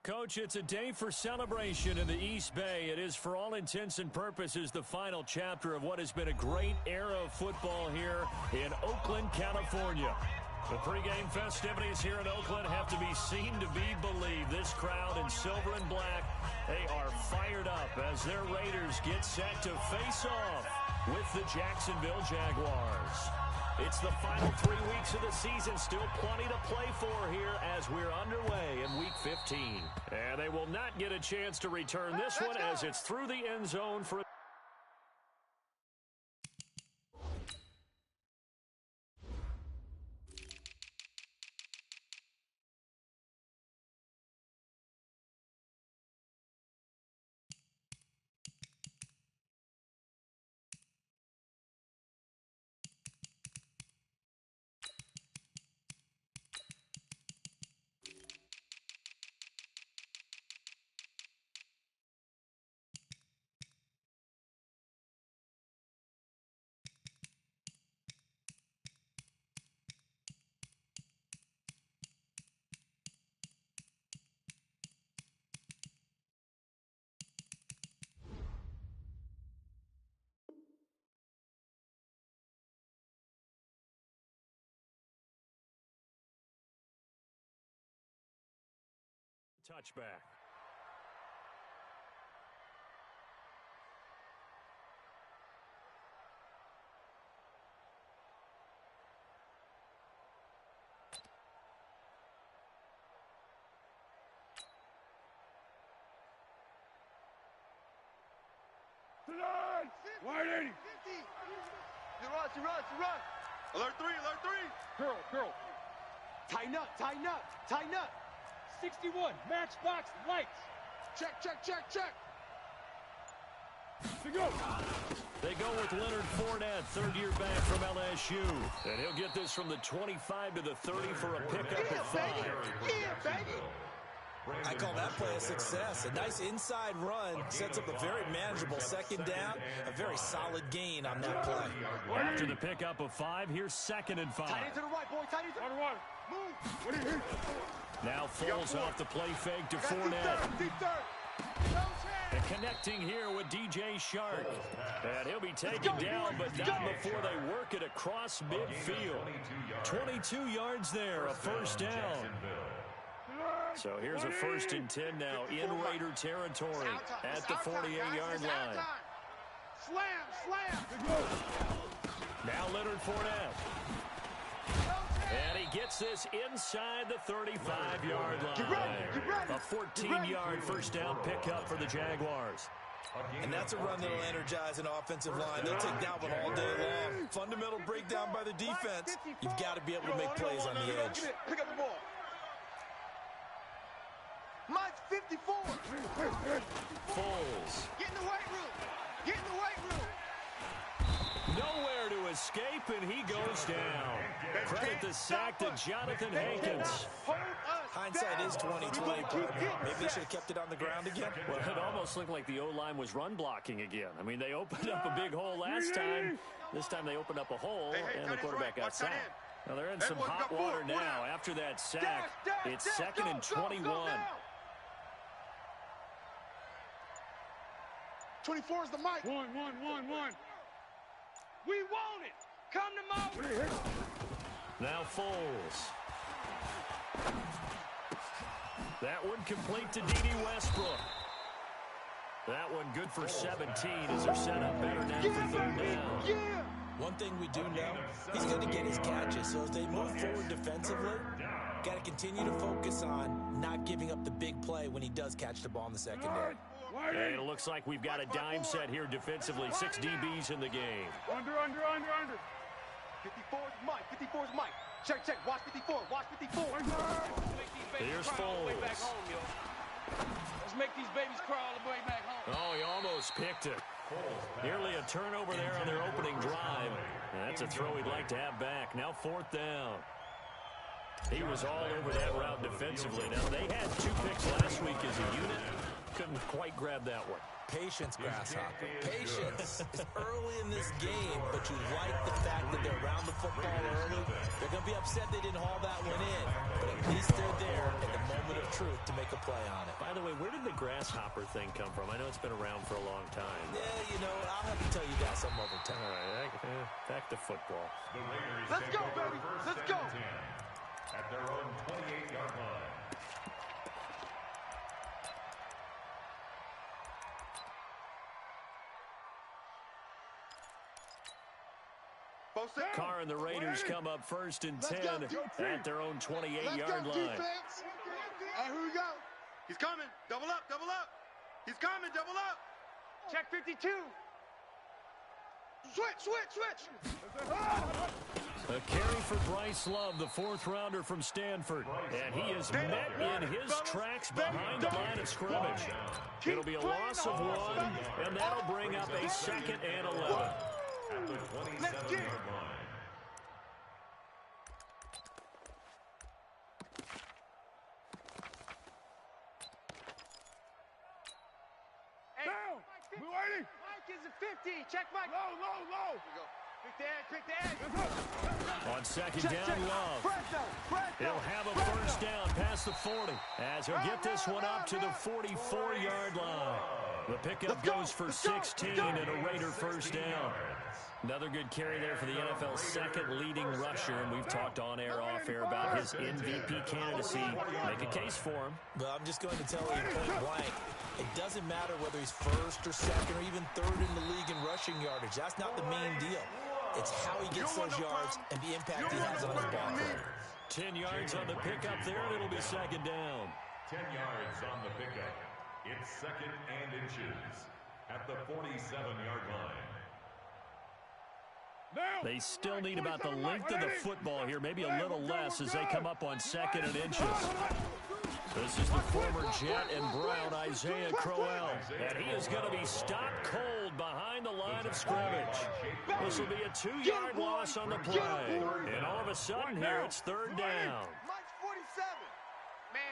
Coach, it's a day for celebration in the East Bay. It is, for all intents and purposes, the final chapter of what has been a great era of football here in Oakland, California. The pregame festivities here in Oakland have to be seen to be believed. This crowd in silver and black, they are fired up as their Raiders get set to face off with the Jacksonville Jaguars. It's the final 3 weeks of the season. Still plenty to play for here as we're underway in Week 15. And they will not get a chance to return this one as it's through the end zone for a touchback. Wide 80. You run. Alert three. Curl. Tighten up. 61, matchbox lights. Check. To go. They go with Leonard Fournette, third-year back from LSU. And he'll get this from the 25 to the 30 for a pickup of 5. Yeah, baby. I call that play a success. A nice inside run sets up a very manageable second down, a very solid gain on that play. After the pickup of 5, here's 2nd and 5. Tight into the right, boy. Tight into the Water. move. What are you here? Now Foles off the play fake to Fournette. Deep third. And connecting here with DJ Shark. And he'll be taken down, but not before they work it across midfield. 22 yards there, a first down. So here's a 1st and 10 now in Raider territory at the 48-yard line. Slam. Now Leonard Fournette. And he gets this inside the 35-yard line. A 14-yard first down pickup for the Jaguars. And that's a run that'll energize an offensive line. They'll take that one all day long. Fundamental breakdown by the defense. You've got to be able to make plays on the edge. Pick up the ball. Mike's 54. Foles. Get in the weight room. Nowhere to escape, and he goes down. Credit the sack to Jonathan Hankins. Hindsight is 20/20. Maybe they should have kept it on the ground again. Well, it almost looked like the O-line was run blocking again. I mean, they opened up a big hole last time. This time they opened up a hole, and the quarterback got sacked. Now they're in some hot water now. After that sack, it's 2nd and 21. 24 is the mic. One. We want it. Come to my. Now Foles. That one complete to D.D. Westbrook. That one good for 17 as they're set up better now for 3rd down. Yeah. One thing we do know, he's going to get his catches. So as they move forward defensively, got to continue to focus on not giving up the big play when he does catch the ball in the secondary. And it looks like we've got a dime set here defensively. 6 DBs in the game. Under. 54's Mike. Check. Watch 54. Here's Foles. Let's make these babies crawl all the way back home. Oh, he almost picked it. Nearly a turnover there on their opening drive. That's a throw he'd like to have back. Now 4th down. He was all over that route defensively. Now, they had 2 picks last week as a unit. Couldn't quite grab that one. Patience, Grasshopper. Patience. It's early in this game, but you like the fact that they're around the football early. They're going to be upset they didn't haul that one in, but at least they're there at the moment of truth to make a play on it. By the way, where did the grasshopper thing come from? I know it's been around for a long time. Yeah, you know, I'll have to tell you that some other time. All right, back to football. Let's go, baby. Let's go. At their own 28-yard line. Carr and the Raiders come up first and 10 at their own 28-yard line. Hey, here we go. He's coming. Double up, double up. He's coming, double up. Check 52. Switch. A carry for Bryce Love, the fourth-rounder from Stanford. And he is met in his tracks behind the line of scrimmage. It'll be a loss of 1, and that'll bring up a 2nd and 11. At the 27-yard line. Mike is a 50. Check Mike. Low. Quick the edge. On second down, Love. He'll have a first down past the 40 as he'll get this one up to the 44-yard line. The pickup goes for 16 and a Raider first down. Another good carry there for the NFL's second leading rusher, and we've talked on air, off air about his MVP candidacy. Make a case for him. But I'm just going to tell you point blank, it doesn't matter whether he's first or second or even third in the league in rushing yardage. That's not the main deal. It's how he gets those yards and the impact he has on his ball club. 10 yards on the pickup there, and it'll be second down. 10 yards on the pickup. It's 2nd and inches at the 47-yard line. They still need about the length of the football here, maybe a little less as they come up on 2nd and inches. This is the former Jet and Brown, Isaiah Crowell, and he is going to be stopped cold behind the line of scrimmage. This will be a 2-yard loss on the play, and all of a sudden here it's 3rd down. Mike's 47. Man,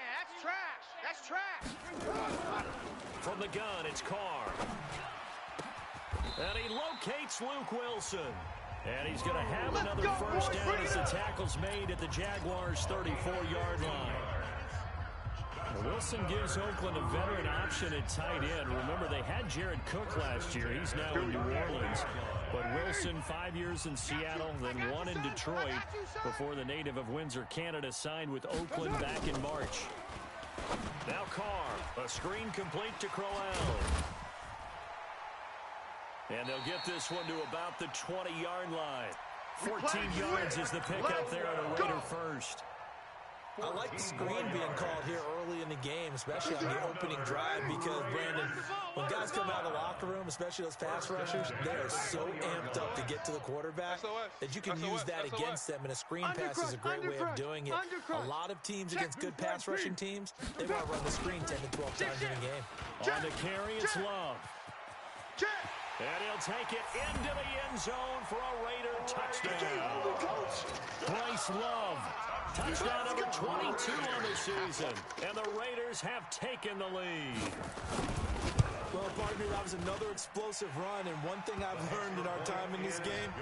that's trash. From the gun, it's Carr. And he locates Luke Wilson. And he's going to have another first down as the tackle's made at the Jaguars' 34-yard line. Wilson gives Oakland a veteran option at tight end. Remember, they had Jared Cook last year. He's now in New Orleans. But Wilson, 5 years in Seattle, then 1 in Detroit before the native of Windsor, Canada, signed with Oakland back in March. Now Carr, a screen complete to Crowell. And they'll get this one to about the 20-yard line. 14 yards is the pickup there on a Raider first. I like the screen being called here early in the game, especially on the opening drive, because, Brandon, when guys come out of the locker room, especially those pass rushers, they are so amped up to get to the quarterback that you can use that against them, and a screen pass is a great way of doing it. A lot of teams against good pass rushing teams, they want to run the screen 10 to 12 times in a game. On the carry, it's Love. And he'll take it into the end zone for a Raider touchdown. Bryce Love, touchdown number 22 on the season. And the Raiders have taken the lead. Well, partner, that was another explosive run, and one thing I've learned in our time in this game,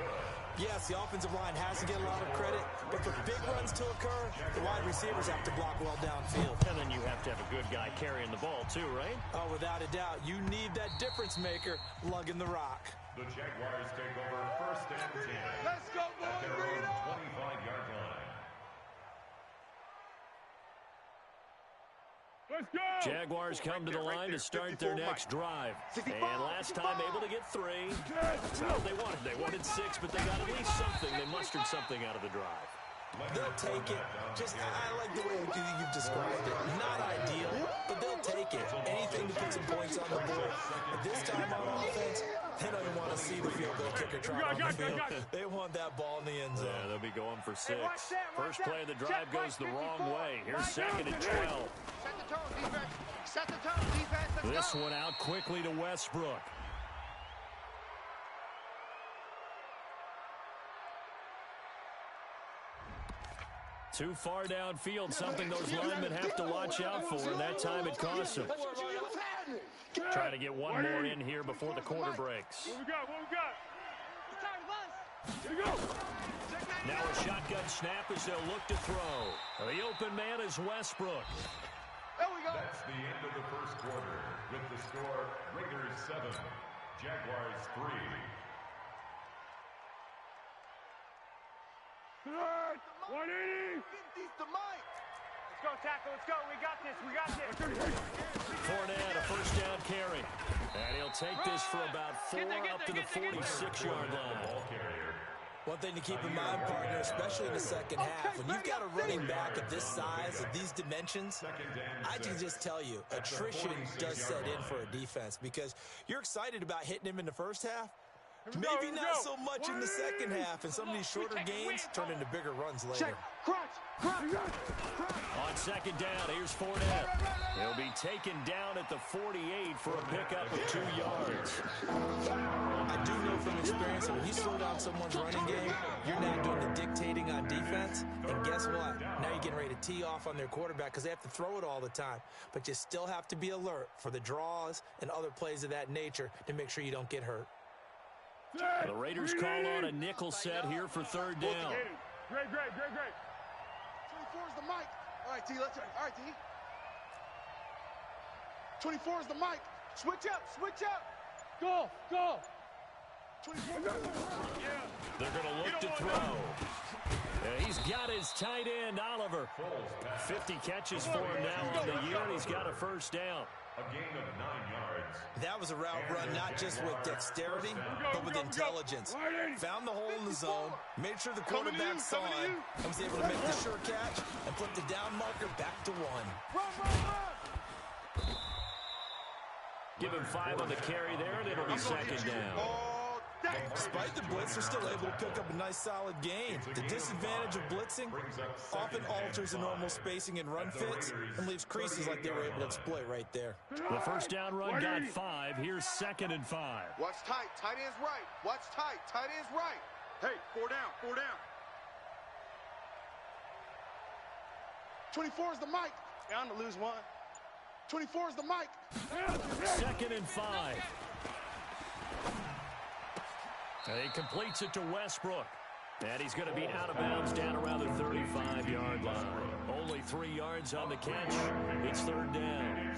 yes, the offensive line has to get a lot of credit, but for big runs to occur, the wide receivers have to block well downfield. And then you have to have a good guy carrying the ball too, right? Oh, without a doubt. You need that difference maker lugging the rock. The Jaguars take over 1st and 10. Let's go, boys. At their own 25-yard line. Let's go! Jaguars come to the line to start their next drive. And last time able to get 3. That's not what they wanted. They wanted 6, but they got at least something. They mustered something out of the drive. They'll take it. I like the way you've described it. Not ideal, but they'll take it. Anything to put some points on the board. But this time on offense, they don't even want to see the field goal kicker try on the field. They want that ball in the end zone. Yeah, they'll be going for 6. First play of the drive goes the wrong way. Here's 2nd and 12. Set the tone, defense. Set the tone, defense. Let's this one out quickly to Westbrook. Too far downfield, something those linemen have to watch out for, and that time it costs them. Try to get one more in here before the quarter breaks. What we got? Now a shotgun snap as they'll look to throw. The open man is Westbrook. There we go. That's the end of the first quarter with the score Raiders 7, Jaguars 3. 180. These to Mike. Let's go, tackle. Let's go. We got this. We got this. Fournette, a first down carry. And he'll take this for about 4 up to the 46-yard line. Ball carrier. One thing to keep in mind, partner, especially in the second half, when you've got a running back of this size, of these dimensions, I can just tell you, attrition does set in for a defense because you're excited about hitting him in the first half. Maybe not so much in the second half, and some of these shorter gains turn into bigger runs later. Check. Crunch. On second down, here's Fournette. He'll be taken down at the 48 for a pickup of 2 yards. I do know from experience that when you slow down someone's running game, you're now doing the dictating on defense. And guess what? Now you're getting ready to tee off on their quarterback because they have to throw it all the time. But you still have to be alert for the draws and other plays of that nature to make sure you don't get hurt. The Raiders call on a nickel set here for third down. Great. 24 is the mic. All right, T, let's try. All right, T. 24 is the mic. Switch up. Go. 24. They're going to look to throw. And he's got his tight end, Oliver. 50 catches for him now on the year, and he's got a first down. A gain of 9 yards. That was a route run not just with dexterity, but with intelligence. Found the hole in the zone, made sure the quarterback saw it, and was able to make the sure catch and flip the down marker back to 1. Run. Give him 5 on the carry there, and it'll be second down. Despite the blitz, they're still able to pick up a nice solid gain. The disadvantage of blitzing often alters the normal spacing and run fits and leaves creases like they were able to exploit right there. The first down run got 5. Here's 2nd and 5. Watch tight. Tight end's right. Watch tight. Tight end's right. Hey, 4 down. 24 is the mic. I'm going to lose 1. 24 is the mic. 2nd and 5. And he completes it to Westbrook. And he's going to be out of bounds down around the 35-yard line. Only 3 yards on the catch. It's third down.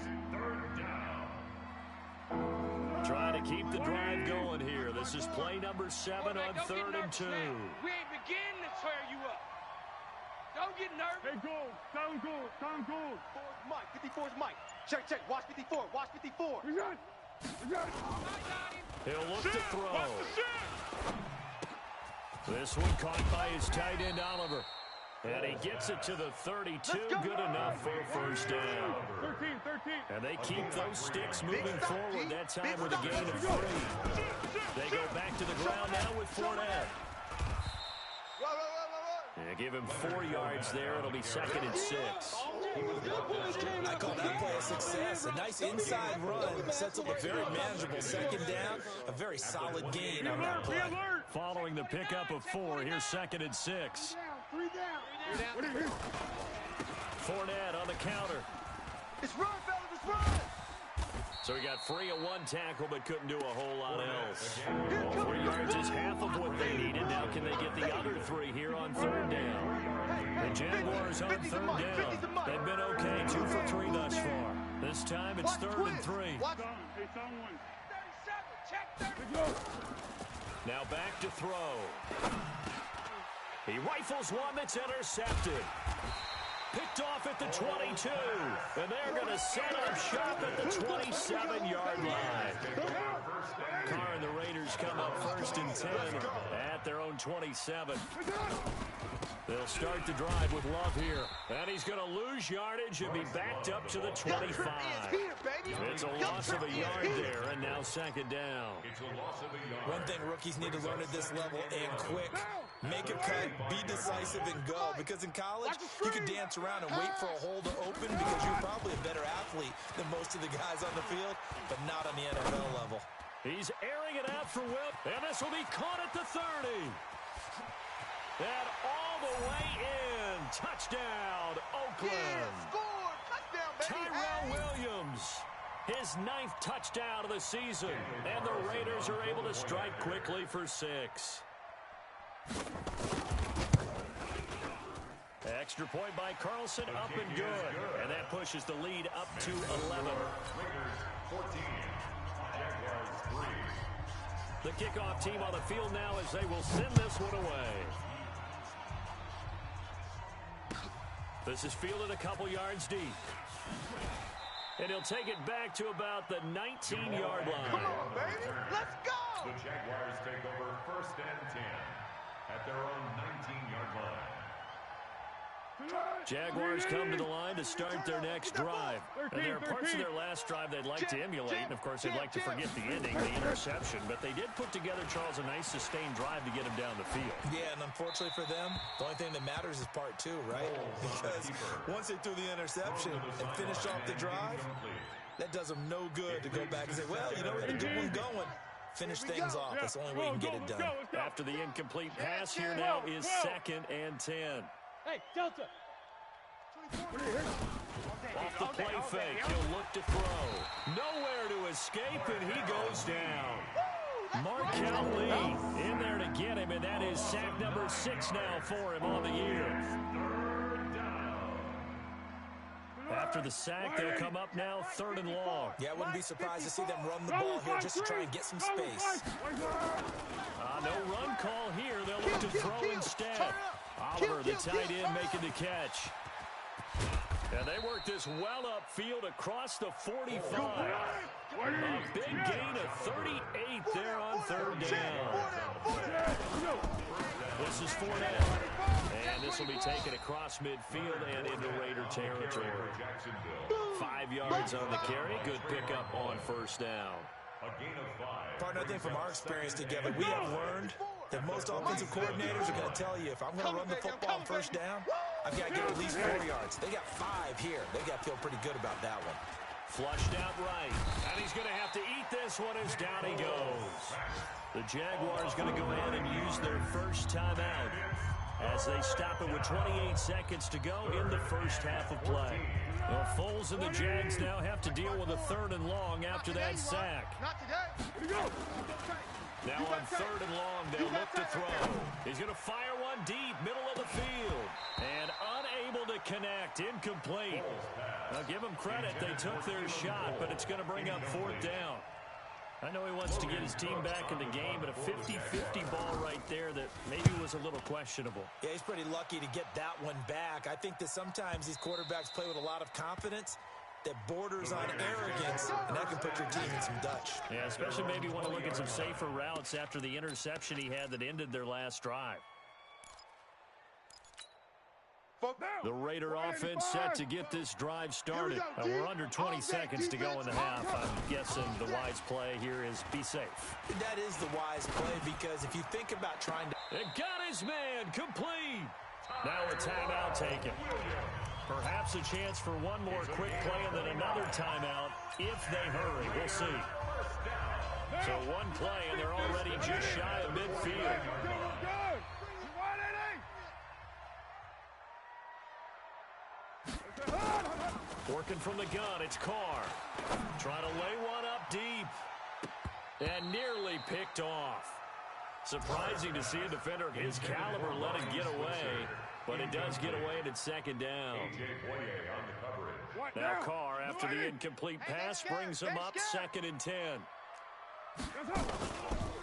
Trying to keep the drive going here. This is play number 7 on 3rd and 2. We ain't beginning to tear you up. Don't get nervous. Hey, goal. Sound good. 54's Mike. 54's Mike. Check. Watch 54. Watch 54. We got it. He'll look to throw. This one caught by his tight end, Oliver. And he gets it to the 32. Good enough for a first down. 13. And they keep those sticks moving forward. That time with a gain of 3. They go back to the ground now with Fournette. And give him 4 yards there. It'll be 2nd and 6. I call that play a success. A nice inside run sets up a very manageable second down. A very solid gain on that play. Following the pickup of 4, here's 2nd and 6. 3 down. Fournette on the counter. It's run, fellas. It's run. So he got free of 1 tackle, but couldn't do a whole lot else. 3 yards is half of what they needed. Now can they get the other 3 here on third down? The Jaguars on third down. They've been okay, 2 for 3 thus far. This time it's 3rd and 3. Hey, sound 1. 37. Check 30. Now back to throw. He rifles one that's intercepted. Picked off at the 22, and they're going to set up shop at the 27-yard line. Carr and the Raiders come up 1st and 10 at their own 27. They'll start the drive with Love here, and he's going to lose yardage and be backed up to the 25. It's a loss of a yard there, and now 2nd down. One thing rookies need to learn at this level, and quick, make a cut, be decisive, and go. Because in college, you can dance around and wait for a hole to open because you're probably a better athlete than most of the guys on the field, but not on the NFL level. He's airing it out for Whip, and this will be caught at the 30. And all the way in. Touchdown, Oakland. Tyrell Williams, his 9th touchdown of the season. And the Raiders are able to strike quickly for 6. Extra point by Carlson, up and good. And that pushes the lead up to 11. Raiders 14, Jaguars 3. The kickoff team on the field now as they will send this one away. This is fielded a couple yards deep. And he'll take it back to about the 19-yard line. Come on, baby. Let's go. The Jaguars take over 1st and 10 at their own 19-yard line. Jaguars come to the line to start their next drive. And there are parts of their last drive they'd like to emulate, and of course they'd like to forget the ending, the interception. But they did put together, Charles, a nice sustained drive to get him down the field. Yeah, and unfortunately for them, the only thing that matters is part 2, right? Because once they threw the interception and finished off the drive, that does them no good to go back and say, well, you know, we had a good one going. Finish things off. That's the only way you can get it done. After the incomplete pass, here now is 2nd and 10. Hey, Delta. Off the play fake, he'll look to throw. Nowhere to escape, and he goes down. Markel Lee in there to get him, and that is sack number 6 now for him on the year. After the sack, they'll come up now 3rd and long. Yeah, I wouldn't be surprised to see them run the ball here just to try and get some space. No run call here. They'll look to throw instead. Oliver, the tight end, making the catch. And they work this well upfield across the 45. A big gain of 38 there on 3rd down. This is 4th down. And this will be taken across midfield and into Raider territory. 5 yards on the carry. Good pickup on 1st down. Partner, I think from our experience together, we have learned that most offensive coordinators are going to tell you, if I'm going to run the football on 1st down, I've got to get at least 4 yards. They got 5 here. They got to feel pretty good about that one. Flushed out right. And he's going to have to eat this one as down he goes. The Jaguars going to go ahead and use their first timeout as they stop it with 28 seconds to go in the first half of play. Well, Foles and the Jags now have to deal with a 3rd and long after that sack. Not today. Now on 3rd and long, they'll look to throw. He's going to fire one deep, middle of the field. And unable to connect, incomplete. Now give them credit, they took their shot, but it's going to bring up 4th down. I know he wants to get his team back in the game, but a 50-50 ball right there that maybe was a little questionable. Yeah, he's pretty lucky to get that one back. I think that sometimes these quarterbacks play with a lot of confidence that borders on arrogance, and that can put your team in some Dutch. Yeah, especially maybe want to look at some safer routes after the interception he had that ended their last drive. The Raider offense set to get this drive started. We're under 20 seconds to go in the half. I'm guessing the wise play here is be safe. That is the wise play, because if you think about trying to... It got his man complete. Now a timeout taken. Perhaps a chance for one more quick play and then another timeout if they hurry. We'll see. So one play and they're already just shy of midfield. Working from the gun, it's Carr. Trying to lay one up deep. And nearly picked off. Surprising to see a defender of his caliber let it get away. But it does get away and it's 2nd down. Now Carr, after the incomplete pass, brings him up 2nd and 10.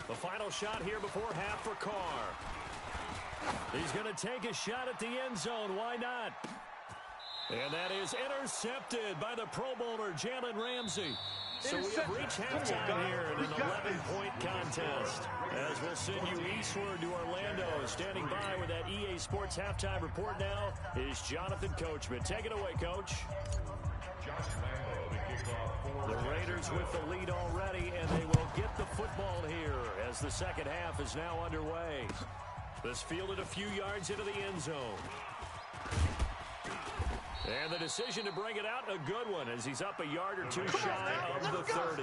The final shot here before half for Carr. He's going to take a shot at the end zone. Why not? And that is intercepted by the Pro Bowler, Jalen Ramsey. So we have reached halftime here in an 11-point contest. As we'll send you eastward to Orlando. Standing by with that EA Sports halftime report now is Jonathan Coachman. Take it away, Coach. The Raiders with the lead already, and they will get the football here as the 2nd half is now underway. This fielded a few yards into the end zone. And the decision to bring it out, a good one, as he's up a yard or two shy of the 30.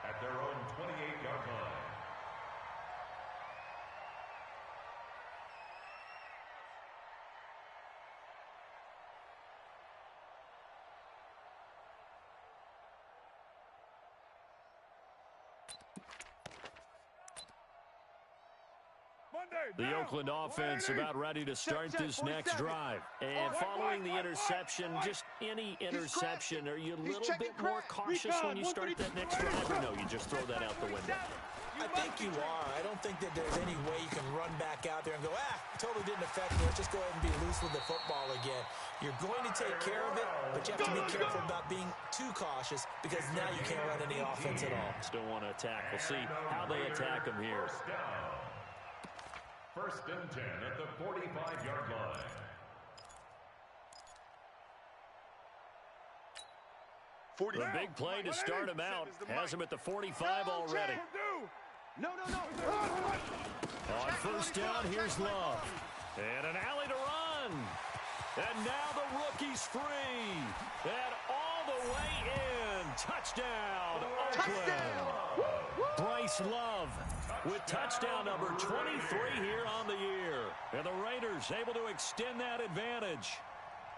At their own 28-yard line. The Oakland offense about ready to start this next drive. And following the interception, just any interception, are you a little bit more cautious when you start that next drive, or no, you just throw that out the window? I think you are. I don't think that there's any way you can run back out there and go, totally didn't affect me. Let's just go ahead and be loose with the football again. You're going to take care of it, but you have to be careful about being too cautious because now you can't run any offense at all. Still want to attack. We'll see how they attack them here. First and 10 at the 45-yard line. The big play to start him out. Has him at the 45 already. No. On first down, here's Love. And an alley to run. And now the rookie's free. And all the way in. Touchdown, Oakland. Bryce Love with touchdown number 23 here on the year. And the Raiders able to extend that advantage.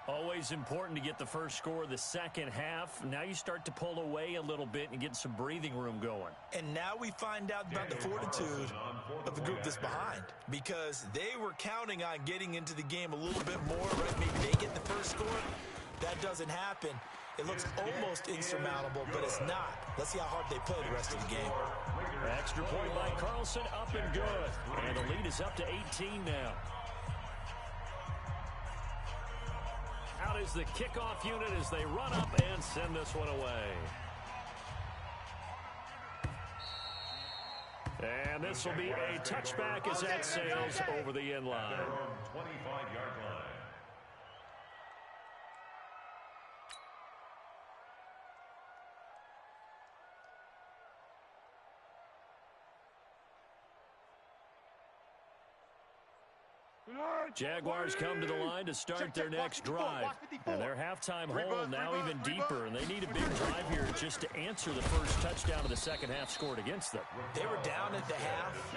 Always important to get the first score of the second half. Now you start to pull away a little bit and get some breathing room going. And now we find out about the fortitude of the group that's behind, because they were counting on getting into the game a little bit more, right? Maybe they get the first score. That doesn't happen. It looks almost insurmountable, but it's not. Let's see how hard they play the rest of the game. Extra point by Carlson, up and good. And the lead is up to 18 now. Out is the kickoff unit as they run up and send this one away. And this will be a touchback as that sails over the end line. 25-yard line. Jaguars come to the line to start their next drive. And their halftime hole now even deeper, and they need a big drive here just to answer the first touchdown of the second half scored against them. They were down at the half.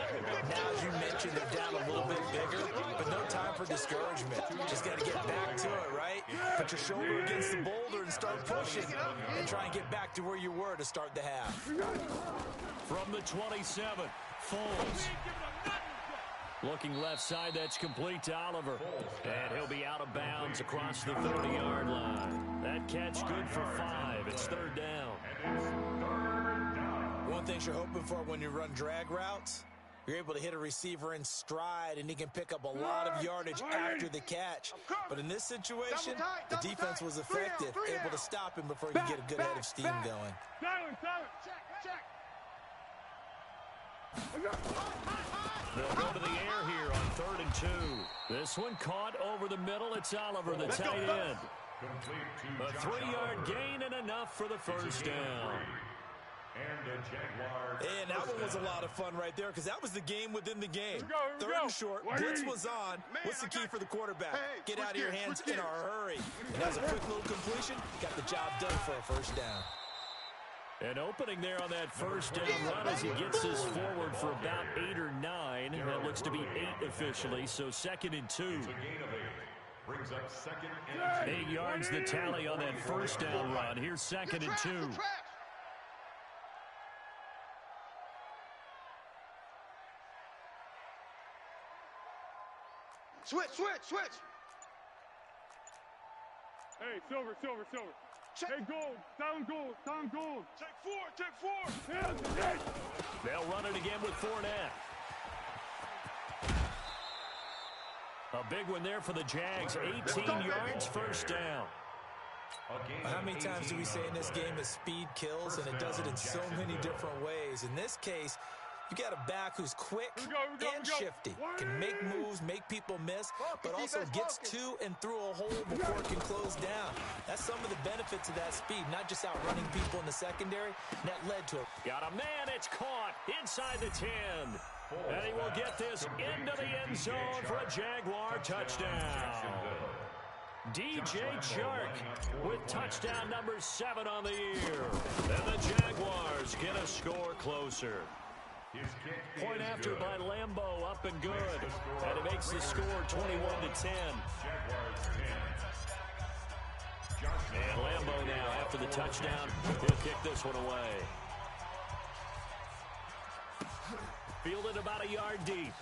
Now, as you mentioned, they're down a little bit bigger, but no time for discouragement. Just got to get back to it, right? Put your shoulder against the boulder and start pushing and try and get back to where you were to start the half. From the 27, Foles. Looking left side, that's complete to Oliver. And he'll be out of bounds across the 30-yard line. That catch good for 5. It's third down. One thing you're hoping for when you run drag routes, you're able to hit a receiver in stride, and he can pick up a lot of yardage after the catch. But in this situation, the defense was effective, able to stop him before he could get a good head of steam going. They'll go to the air here on 3rd and 2. This one caught over the middle. It's Oliver, the tight end. A 3-yard gain and enough for the first down. And that one was a lot of fun right there, because that was the game within the game. 3rd and short, blitz was on. What's the key for the quarterback? Get out of your hands in a hurry. And that was a quick little completion. Got the job done for a first down. An opening there on that first down run as he gets this forward for about 8 or 9. That looks to be 8 officially, so 2nd and 2. Brings up 2nd and 8 yards the tally on that first down run. Here's 2nd and 2. Switch. Hey, Silver. Hey, gold. Down gold. Take four. They'll run it again with Fournette. A big one there for the Jags. 18 yards, first down. How many times do we say in this game that speed kills, and it does it in so many different ways? In this case, you got a back who's quick and shifty, can make moves, make people miss, but also gets to and through a hole before it can close down. That's some of the benefits of that speed, not just outrunning people in the secondary. And that led to it. Got a man, it's caught inside the 10. And he will get this into the end zone for a Jaguar touchdown. DJ Chark with touchdown number 7 on the year. And the Jaguars get a score closer. Point after by Lambeau, up and good. And it makes the score 21-10. And Lambeau now, after the touchdown, he'll kick this one away. Fielded about a yard deep.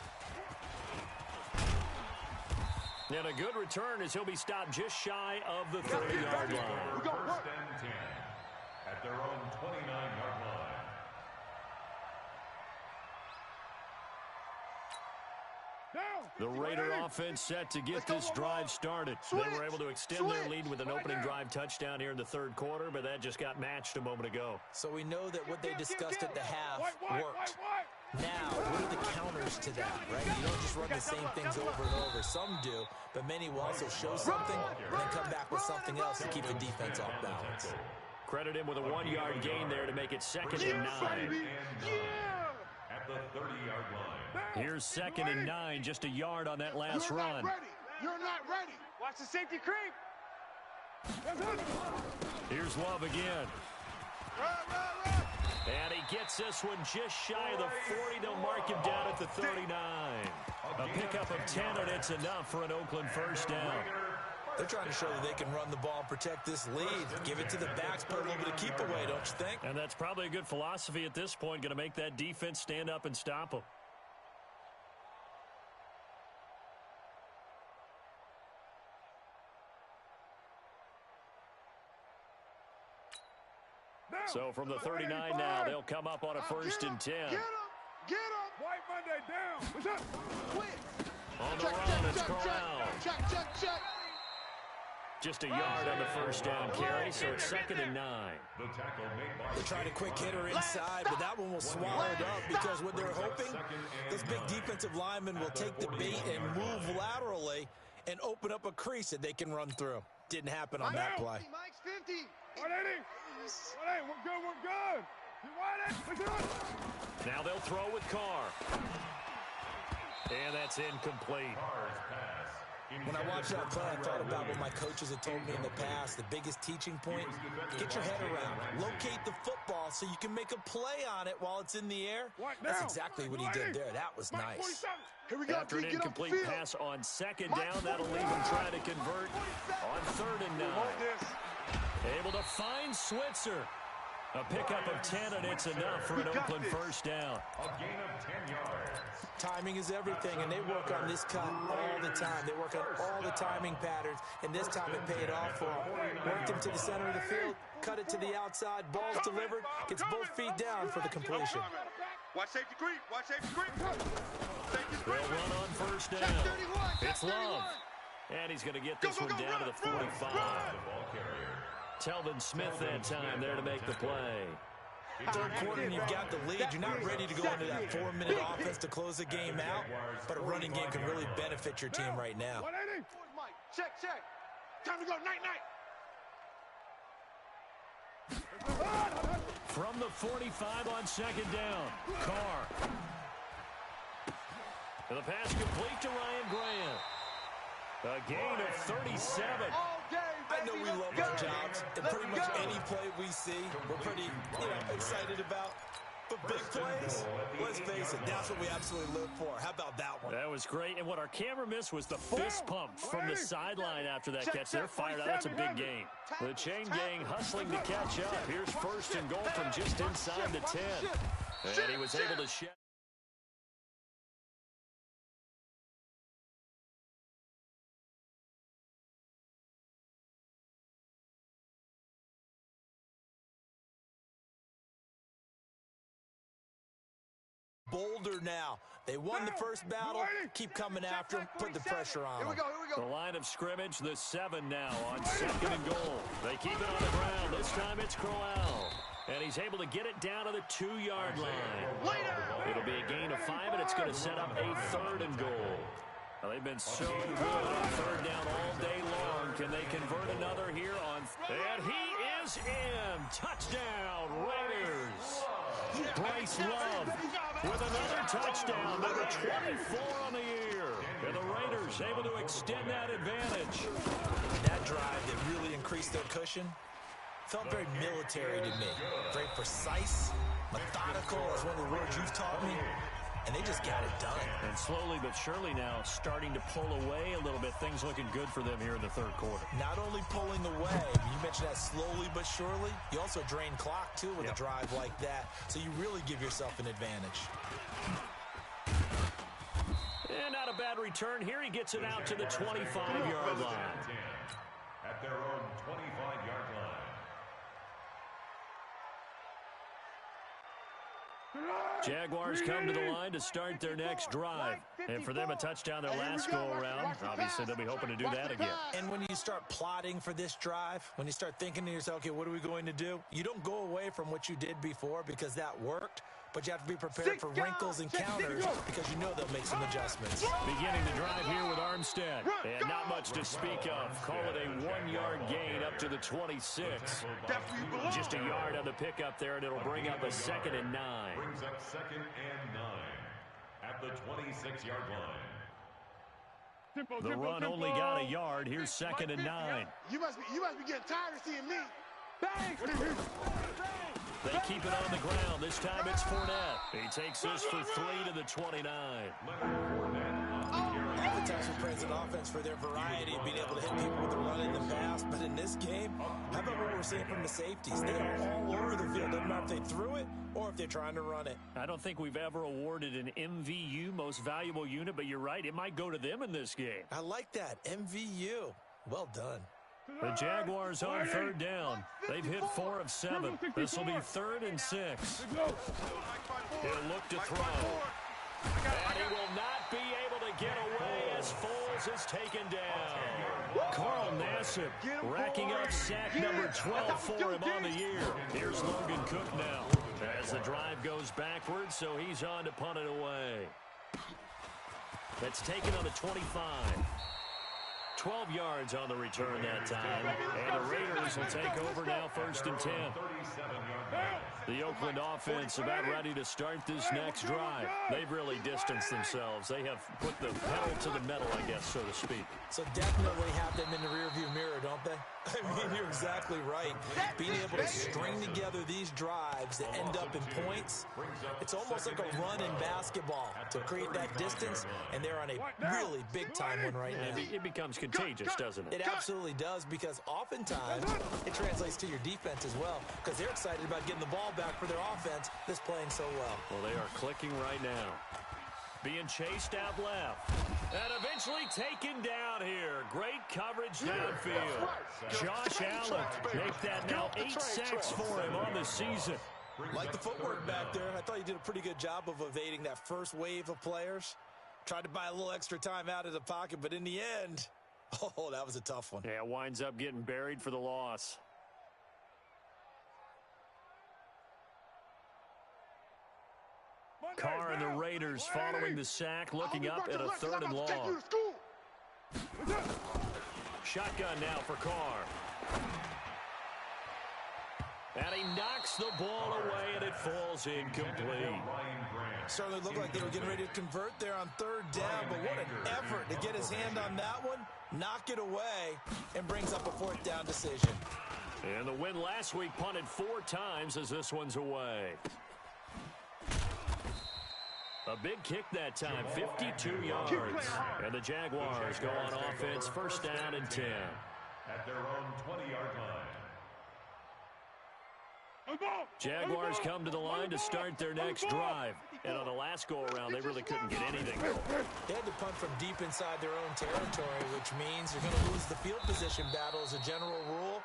And a good return as he'll be stopped just shy of the 30-yard line. First and 10 at their own 29-yard line. The Raider offense set to get this drive started. They were able to extend their lead with an opening drive touchdown here in the third quarter, but that just got matched a moment ago. So we know that what they discussed at the half worked. Now, what are the counters to that, right? You don't just run the same things over and over. Some do, but many will also show something and then come back with something else to keep the defense off balance. Credit him with a 1-yard gain there to make it 2nd and 9. At the 30-yard line. Here's 2nd and 9, just a yard on that last run. You're not ready. Watch the safety creep. Here's Love again. And he gets this one just shy of the 40. They'll mark him down at the 39. A pickup of 10, and it's enough for an Oakland first down. They're trying to show that they can run the ball and protect this lead. Give it to the backs, put a little bit of keep away, don't you think? And that's probably a good philosophy at this point, going to make that defense stand up and stop them. So from the 39 now, they'll come up on a 1st and 10. Get him. White Monday down. What's up? On the run, it's Corral. Check. Just a yard on the first down carry, so it's 2nd and 9. They tried a quick hitter inside, but that one was swallowed up because what they're hoping, this big defensive lineman will take the bait and move laterally and open up a crease that they can run through. Didn't happen on that play. Mike's 50. 180. 180. We're good. You want it? Let's do it. Now they'll throw with Carr. And that's incomplete. When I watched that play, I thought about what my coaches had told me in the past. The biggest teaching point, get your head around. Locate the football so you can make a play on it while it's in the air. That's exactly what he did there. That was nice. Here we go. After an incomplete pass on 2nd down, that'll leave him trying to convert on 3rd and 9. Able to find Switzer. A pickup of 10, and it's enough for an Oakland first down. A gain of 10 yards. Timing is everything, and they work on this cut all the time. They work on all the timing patterns, and this time it paid off for them. Worked him to the center of the field, cut it to the outside, ball's delivered, gets both feet down for the completion. Watch safety creep. They'll run on 1st down. It's Love. And he's going to get this one down to the 45. Telvin Smith that time there to make the play. Third quarter and you've got the lead. You're not ready to go into that 4-minute offense to close the game out, but a running game can really benefit your team right now. 180. Check. Time to go. Night. From the 45 on 2nd down, Carr. And the pass complete to Ryan Grant. A gain of 37. I know we love our jobs, and pretty much any play we see, we're pretty, excited about. But big plays, let's face it, that's what we absolutely live for. How about that one? That was great, and what our camera missed was the fist pump from the sideline after that catch. They're fired out. That's a big gain. The chain gang hustling to catch up. Here's 1st and goal from just inside the 10. And he was able to shed. Bolder now. They won the first battle. Keep coming after them. Put the pressure on them. The line of scrimmage, the 7 now on 2nd and goal. They keep it on the ground. This time it's Crowell. And he's able to get it down to the 2-yard line. It'll be a gain of 5, and it's going to set up a 3rd and goal. Well, they've been so good on 3rd down all day long. Can they convert another here on? And he is in. Touchdown, Raiders. Bryce Love with another touchdown, number 24 on the year. And the Raiders able to extend that advantage. That drive that really increased their cushion felt very military to me. Very precise, methodical is one of the words you've taught me. And they just got it done. And slowly but surely now starting to pull away a little bit. Things looking good for them here in the 3rd quarter. Not only pulling away, you mentioned that slowly but surely. You also drain clock, too, with a drive like that. So you really give yourself an advantage. And not a bad return here. He gets it out to the 25-yard line. At their own 25-yard line. Jaguars come to the line to start their next drive. And for them, a touchdown their last go-around. Obviously, they'll be hoping to do that again. And when you start plotting for this drive, when you start thinking to yourself, okay, what are we going to do? You don't go away from what you did before because that worked. But you have to be prepared for wrinkles and counters because you know they'll make some adjustments. Beginning the drive here with Armstead. And not much to speak of. Call it a 1-yard gain up to the 26. Just a yard on the pickup there, and it'll bring up a 2nd and 9. Brings up 2nd and 9 at the 26-yard line. The run only got a yard. Here's 2nd and 9. You must be getting tired of seeing me. They keep it on the ground. This time it's Fournette. He takes this for 3 to the 29. Oftentimes we praise an offense for their variety of being able to hit people with the run in the pass. But in this game, how about what we're seeing from the safeties? They are all over the field. Doesn't matter if they threw it or if they're trying to run it. I don't think we've ever awarded an MVU, most valuable unit, but you're right. It might go to them in this game. I like that. MVU. Well done. The Jaguars on 3rd down. They've hit 4 of 7. This will be 3rd and 6. He'll look to throw. And he will not be able to get away as Foles is taken down. Carl Nassib racking up sack number 12 for him on the year. Here's Logan Cook now as the drive goes backwards, so he's on to punt it away. That's taken on the 25. 12 yards on the return that time. And the Raiders will take over now 1st and 10. The Oakland offense about ready to start this next drive. They've really distanced themselves. They have put the pedal to the metal, I guess, so to speak. So definitely have them in the rearview mirror, don't they? I mean, you're exactly right. Being able to string together these drives that end up in points, it's almost like a run in basketball to create that distance, and they're on a really big-time one right now. It becomes contagious, doesn't it? It absolutely does, because oftentimes it translates to your defense as well, because they're excited about getting the ball back for their offense that's playing so well. Well, they are clicking right now. Being chased out left. And eventually taken down here. Great coverage downfield. Josh Allen make that now 8 sacks for him on the season. Like the footwork back there. I thought he did a pretty good job of evading that first wave of players. Tried to buy a little extra time out of the pocket, but in the end, oh, that was a tough one. Yeah, winds up getting buried for the loss. Carr and the Raiders following the sack, looking up at a 3rd and long. Shotgun now for Carr. And he knocks the ball away, and it falls incomplete. Certainly looked like they were getting ready to convert there on 3rd down, but what an effort to get his hand on that one, knock it away, and brings up a 4th down decision. And the win last week punted 4 times as this one's away. A big kick that time, 52 yards. And the Jaguars go on offense, 1st down and 10. At their own 20-yard line. Jaguars come to the line to start their next drive. And on the last go-around, they really couldn't get anything going. They had to punt from deep inside their own territory, which means you're going to lose the field position battle as a general rule.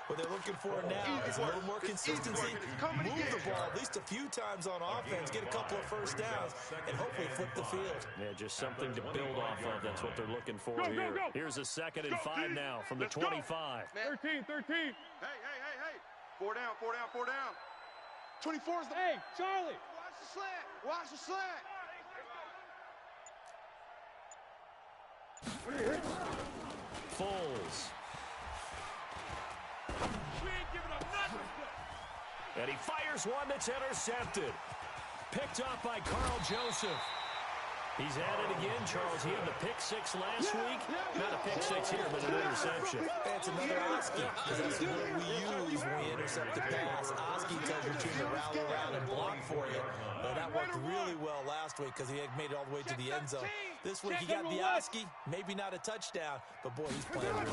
What they're looking for now is a little more consistency, move the ball at least a few times on offense, get a couple of 1st downs, and hopefully flip the field. Yeah, just something to build off of. That's what they're looking for here. Here's a 2nd and 5 now from the 25. 13. Hey. 4 down. 24's the... Hey, Charlie. Watch the slant. Foles. And he fires one that's intercepted. Picked off by Carl Joseph. He's at it again, Charles. He had the pick 6 last week. Not a pick 6 here, but an interception. That's another Oski, because that's the word we use when we intercept the pass. Oski tells your team to rally around and block for you. Well, that worked really well last week because he had made it all the way to the end zone. This week he got the Oski, maybe not a touchdown, but boy, he's playing really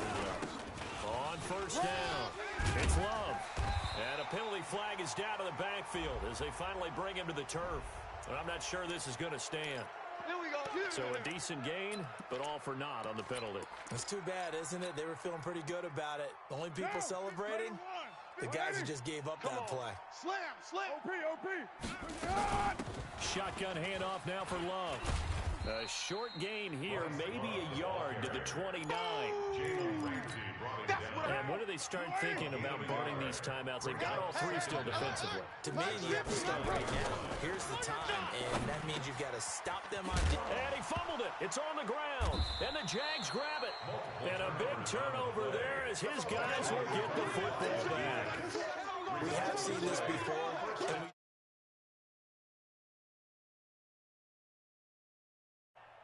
well. On 1st down, it's Love. And a penalty flag is down to the backfield as they finally bring him to the turf. But I'm not sure this is going to stand. Here we go. So a decent gain, but all for naught on the penalty. It's too bad, isn't it? They were feeling pretty good about it. The only people celebrating, the guys who just gave up that play. Slam. OP. Shotgun handoff now for Love. A short gain here, maybe a yard to the 29. And when do they start thinking about burning these timeouts? They've got all three still defensively. To me, you have to start right now. Here's the time, and that means you've got to stop them on And he fumbled it. It's on the ground. And the Jags grab it. And a big turnover there as his guys will get the football back. We have seen this before.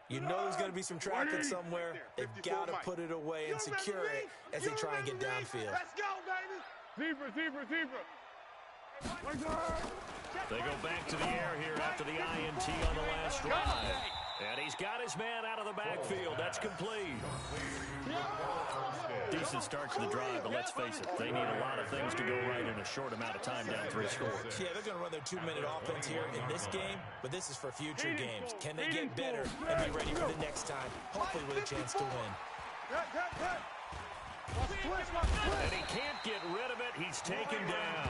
You know there's going to be some traffic somewhere. They've got to put it away and secure it as they try and get downfield. Let's go, baby. Zebra. They go back to the air here after the INT on the last drive. And he's got his man out of the backfield. That's complete. Decent start to the drive, but let's face it, they need a lot of things to go right in a short amount of time down 3 scores. Yeah, they're going to run their 2-minute offense here in this game, but this is for future games. Can they get better and be ready for the next time, hopefully with a chance to win? And he can't get rid of it. He's taken down.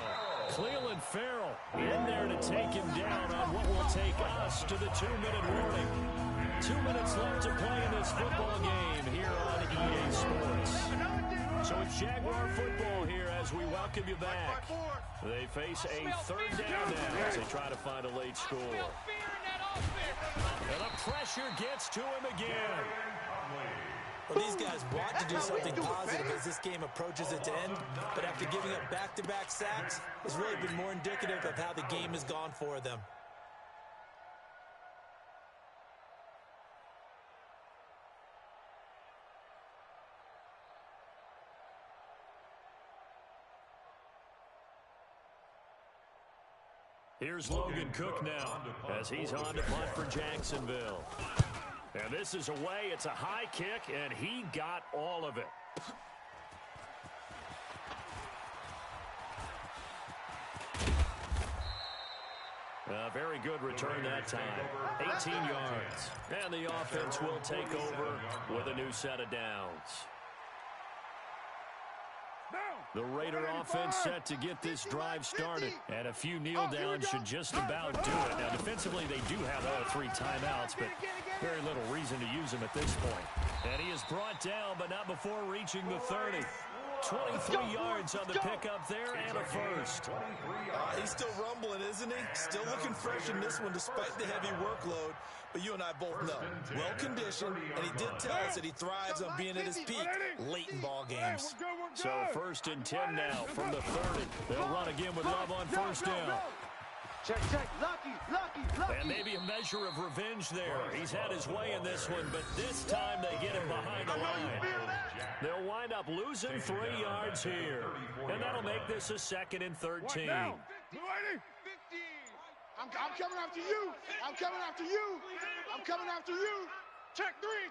Cleveland Farrell in there to take him down on what will take us to the 2-minute warning. 2 minutes left to play in this football game here on EA Sports. So it's Jaguar football here as we welcome you back. They face a third down now as they try to find a late score. And the pressure gets to him again. Well, these guys want to do something positive as this game approaches its end, but after giving up back-to-back sacks, it's really been more indicative of how the game has gone for them. Here's Logan Cook now as he's on to punt for Jacksonville. And this is away. It's a high kick, and he got all of it. A very good return that time. 18 yards. And the offense will take over with a new set of downs. The Raider offense set to get this drive started. And a few kneel downs should just about do it. Now, defensively, they do have all 3 timeouts, but very little reason to use them at this point. And he is brought down, but not before reaching the 30. 23 yards on the pickup there and a first. He's still rumbling, isn't he? Still looking fresh in this one despite the heavy workload. But you and I both know, well-conditioned, and he did tell us that he thrives on being at his peak late in ball games. So 1st and 10 now from the 30. They'll run again with Love on first down. Check. Lucky. And maybe a measure of revenge there. He's had his way in this one, but this time they get him behind the line. They'll wind up losing 3 yards here. And that'll make this a 2nd and 13. I'm coming after you. I'm coming after you. Check three.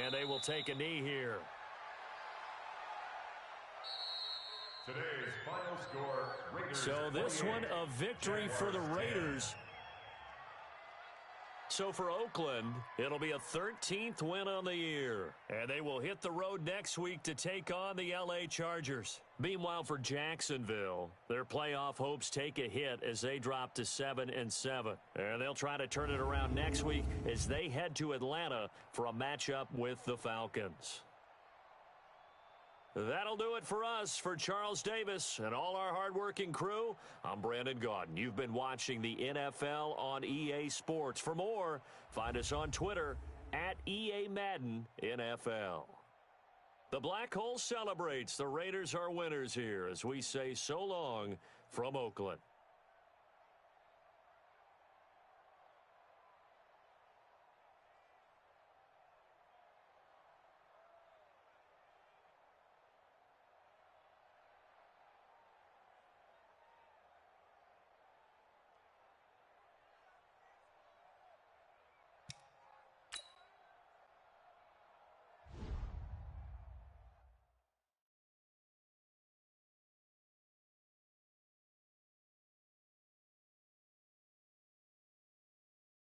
And they will take a knee here. Today's final score, Raiders So this 28, one a victory for the Raiders. So for Oakland, it'll be a 13th win on the year. And they will hit the road next week to take on the LA Chargers. Meanwhile, for Jacksonville, their playoff hopes take a hit as they drop to 7-7. And they'll try to turn it around next week as they head to Atlanta for a matchup with the Falcons. That'll do it for us. For Charles Davis and all our hardworking crew, I'm Brandon Gaudin. You've been watching the NFL on EA Sports. For more, find us on Twitter at EA Madden NFL. The Black Hole celebrates. The Raiders are winners here as we say so long from Oakland.